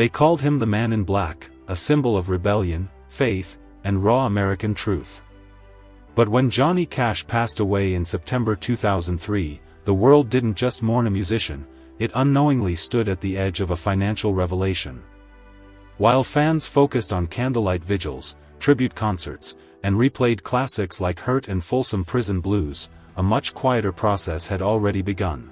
They called him the Man in Black, a symbol of rebellion, faith, and raw American truth. But when Johnny Cash passed away in September 2003, the world didn't just mourn a musician, it unknowingly stood at the edge of a financial revelation. While fans focused on candlelight vigils, tribute concerts, and replayed classics like Hurt and Folsom Prison Blues, a much quieter process had already begun.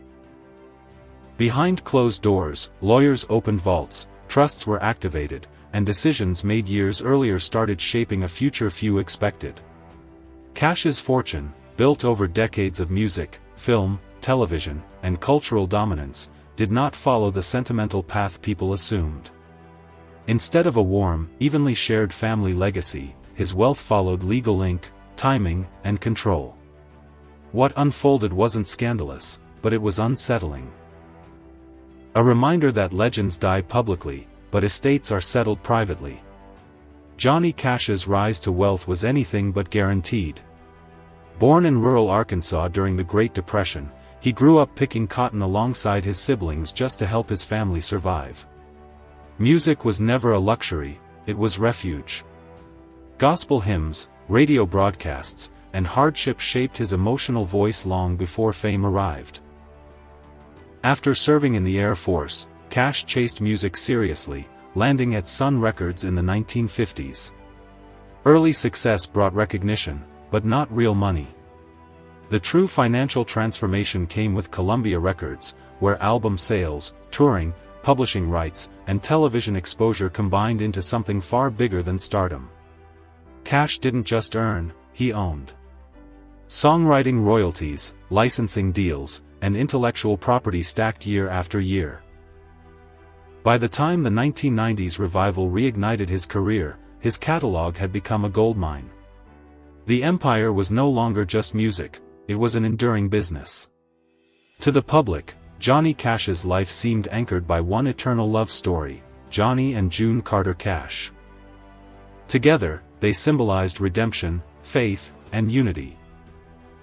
Behind closed doors, lawyers opened vaults, trusts were activated, and decisions made years earlier started shaping a future few expected. Cash's fortune, built over decades of music, film, television, and cultural dominance, did not follow the sentimental path people assumed. Instead of a warm, evenly shared family legacy, his wealth followed legal ink, timing, and control. What unfolded wasn't scandalous, but it was unsettling. A reminder that legends die publicly, but estates are settled privately. Johnny Cash's rise to wealth was anything but guaranteed. Born in rural Arkansas during the Great Depression, he grew up picking cotton alongside his siblings just to help his family survive. Music was never a luxury, it was refuge. Gospel hymns, radio broadcasts, and hardship shaped his emotional voice long before fame arrived. After serving in the Air Force, Cash chased music seriously, landing at Sun Records in the 1950s. Early success brought recognition, but not real money. The true financial transformation came with Columbia Records, where album sales, touring, publishing rights, and television exposure combined into something far bigger than stardom. Cash didn't just earn, he owned. Songwriting royalties, licensing deals, and intellectual property stacked year after year. By the time the 1990s revival reignited his career, his catalog had become a goldmine. The empire was no longer just music, it was an enduring business. To the public, Johnny Cash's life seemed anchored by one eternal love story, Johnny and June Carter Cash. Together, they symbolized redemption, faith, and unity.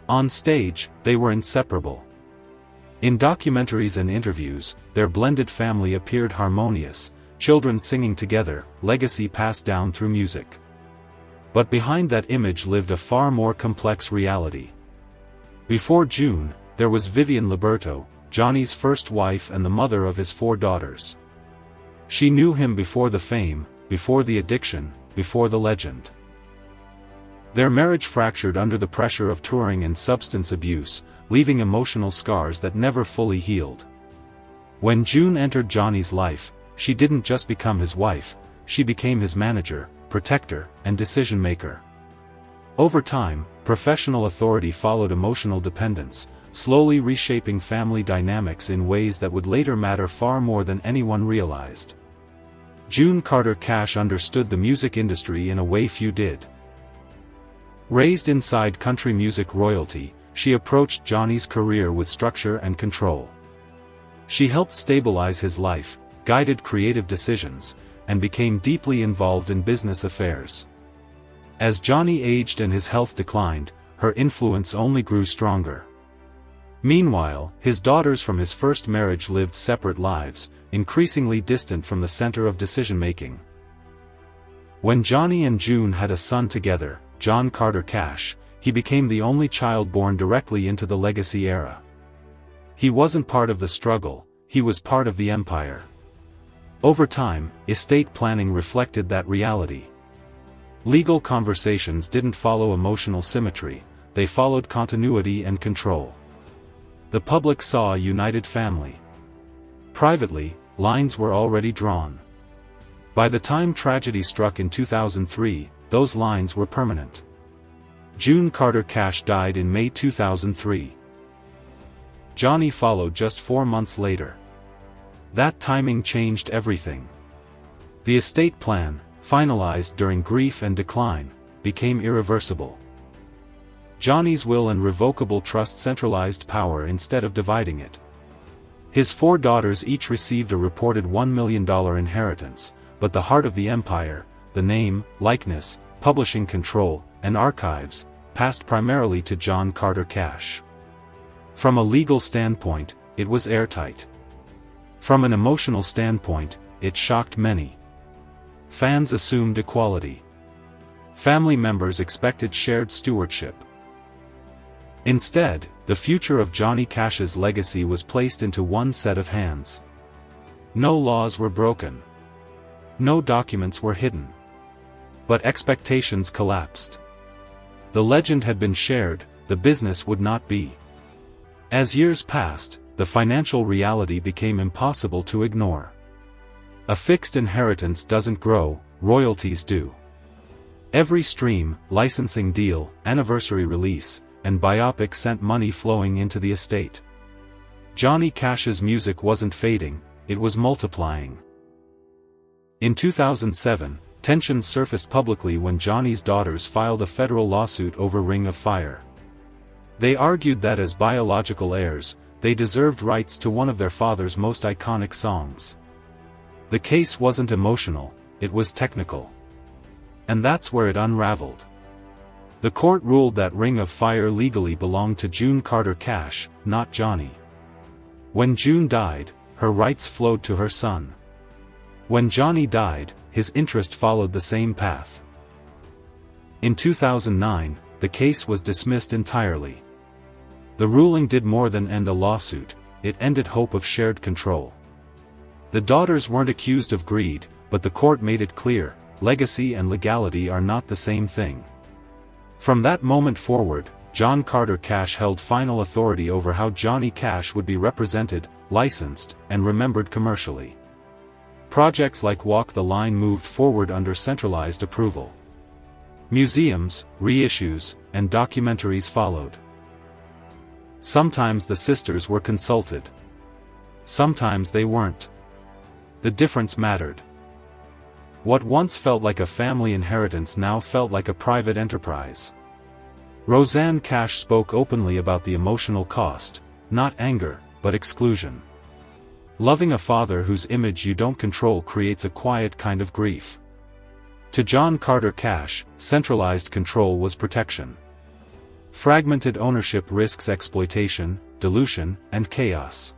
On stage, they were inseparable. In documentaries and interviews, their blended family appeared harmonious, children singing together, legacy passed down through music. But behind that image lived a far more complex reality. Before June, there was Vivian Liberto, Johnny's first wife and the mother of his 4 daughters. She knew him before the fame, before the addiction, before the legend. Their marriage fractured under the pressure of touring and substance abuse, leaving emotional scars that never fully healed. When June entered Johnny's life, she didn't just become his wife, she became his manager, protector, and decision-maker. Over time, professional authority followed emotional dependence, slowly reshaping family dynamics in ways that would later matter far more than anyone realized. June Carter Cash understood the music industry in a way few did. Raised inside country music royalty, she approached Johnny's career with structure and control. She helped stabilize his life, guided creative decisions, and became deeply involved in business affairs. As Johnny aged and his health declined, her influence only grew stronger. Meanwhile, his daughters from his first marriage lived separate lives, increasingly distant from the center of decision-making. When Johnny and June had a son together, John Carter Cash, he became the only child born directly into the legacy era. He wasn't part of the struggle, he was part of the empire. Over time, estate planning reflected that reality. Legal conversations didn't follow emotional symmetry, they followed continuity and control. The public saw a united family. Privately, lines were already drawn. By the time tragedy struck in 2003, those lines were permanent. June Carter Cash died in May 2003. Johnny followed just 4 months later. That timing changed everything. The estate plan, finalized during grief and decline, became irreversible. Johnny's will and revocable trust centralized power instead of dividing it. His 4 daughters each received a reported $1 million inheritance, but the heart of the empire, the name, likeness, publishing control, and archives, passed primarily to John Carter Cash. From a legal standpoint, it was airtight. From an emotional standpoint, it shocked many. Fans assumed equality. Family members expected shared stewardship. Instead, the future of Johnny Cash's legacy was placed into one set of hands. No laws were broken. No documents were hidden. But expectations collapsed. The legend had been shared, the business would not be. As years passed, the financial reality became impossible to ignore. A fixed inheritance doesn't grow, royalties do. Every stream, licensing deal, anniversary release, and biopic sent money flowing into the estate. Johnny Cash's music wasn't fading, it was multiplying. In 2007, tensions surfaced publicly when Johnny's daughters filed a federal lawsuit over Ring of Fire. They argued that as biological heirs, they deserved rights to one of their father's most iconic songs. The case wasn't emotional, it was technical. And that's where it unraveled. The court ruled that Ring of Fire legally belonged to June Carter Cash, not Johnny. When June died, her rights flowed to her son. When Johnny died, his interest followed the same path. In 2009, the case was dismissed entirely. The ruling did more than end a lawsuit, it ended hope of shared control. The daughters weren't accused of greed, but the court made it clear, legacy and legality are not the same thing. From that moment forward, John Carter Cash held final authority over how Johnny Cash would be represented, licensed, and remembered commercially. Projects like Walk the Line moved forward under centralized approval. Museums, reissues, and documentaries followed. Sometimes the sisters were consulted. Sometimes they weren't. The difference mattered. What once felt like a family inheritance now felt like a private enterprise. Roseanne Cash spoke openly about the emotional cost, not anger, but exclusion. Loving a father whose image you don't control creates a quiet kind of grief. To John Carter Cash, centralized control was protection. Fragmented ownership risks exploitation, dilution, and chaos.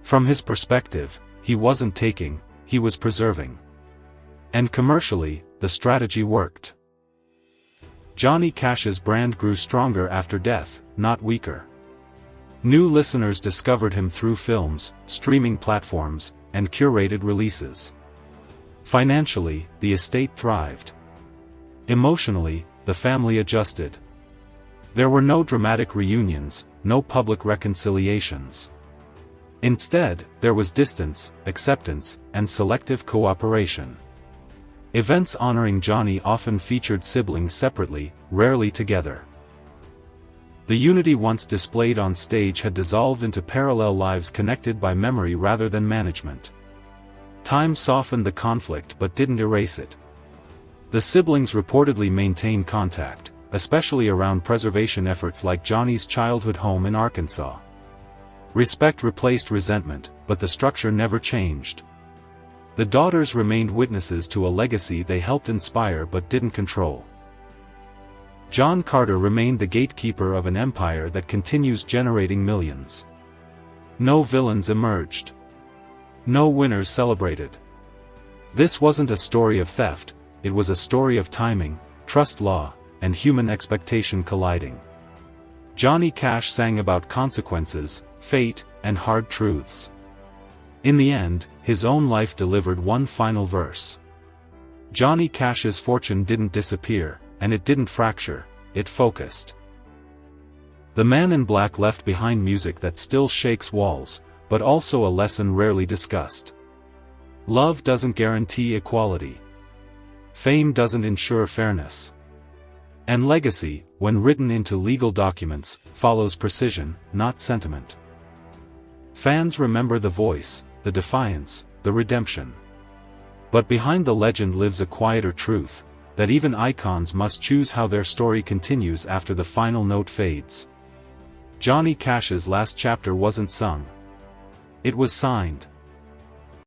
From his perspective, he wasn't taking, he was preserving. And commercially, the strategy worked. Johnny Cash's brand grew stronger after death, not weaker. New listeners discovered him through films, streaming platforms, and curated releases. Financially, the estate thrived. Emotionally, the family adjusted. There were no dramatic reunions, no public reconciliations. Instead, there was distance, acceptance, and selective cooperation. Events honoring Johnny often featured siblings separately, rarely together. The unity once displayed on stage had dissolved into parallel lives connected by memory rather than management. Time softened the conflict but didn't erase it. The siblings reportedly maintained contact, especially around preservation efforts like Johnny's childhood home in Arkansas. Respect replaced resentment, but the structure never changed. The daughters remained witnesses to a legacy they helped inspire but didn't control. John Carter remained the gatekeeper of an empire that continues generating millions. No villains emerged. No winners celebrated. This wasn't a story of theft, it was a story of timing, trust law, and human expectation colliding. Johnny Cash sang about consequences, fate, and hard truths. In the end, his own life delivered one final verse. Johnny Cash's fortune didn't disappear, and it didn't fracture, it focused. The Man in Black left behind music that still shakes walls, but also a lesson rarely discussed. Love doesn't guarantee equality. Fame doesn't ensure fairness. And legacy, when written into legal documents, follows precision, not sentiment. Fans remember the voice, the defiance, the redemption. But behind the legend lives a quieter truth, that even icons must choose how their story continues after the final note fades. Johnny Cash's last chapter wasn't sung. It was signed.